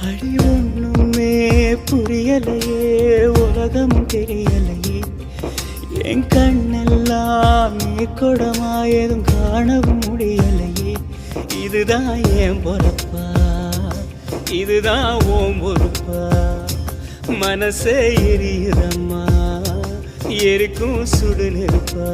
அடி ஒண்ணுமே புரியலையே, உலகமும் தெரியலையே, என் கண்ணெல்லாம் நீ கொடமா எதுவும் காணவும் முடியலையே. இதுதான் என் பொறப்பா, இதுதான் ஓம் பொறுப்பா, மனசே எரியுதம்மா, எரிக்கும் சுடு நெருப்பா.